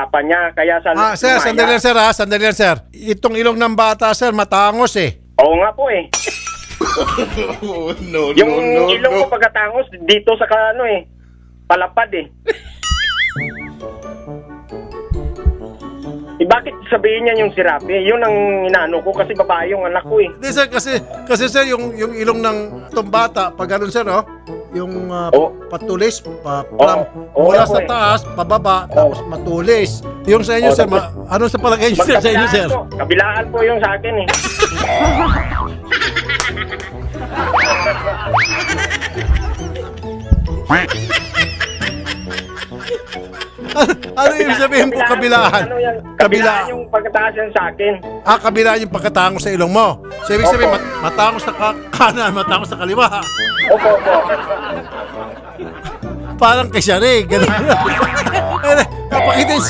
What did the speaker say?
papa niya. Kaya sa Sir, sandali lang, sir, ha? Sandali lang, sir. Itong ilong ng bata, sir, matangos, eh. Oo nga po eh. Yung ilong ko pagkatangos, dito sa palapad eh. Bakit sabihin niya yung sirapi? Yun ang inaano ko kasi babae yung anak ko eh. Hindi, sir, kasi sir, yung ilong ng itong bata, pag ganun, sir, oh, yung patulis, mula sa taas, pababa, tapos matulis. Yung sa inyo, sir, ano sa palagay niyo, sir, sa inyo, sir? Kabilaan po yung sa akin eh. Ano yung sabihin po, kabilaan? Kabilaan yung pagkataas yan sa akin. Kabilaan yung pagkatangos sa ilong mo. So, ibig sabihin, matangos sa kanan, matangos sa kaliwa. Opo. Parang kay Shari, gano'n. Kapakita yung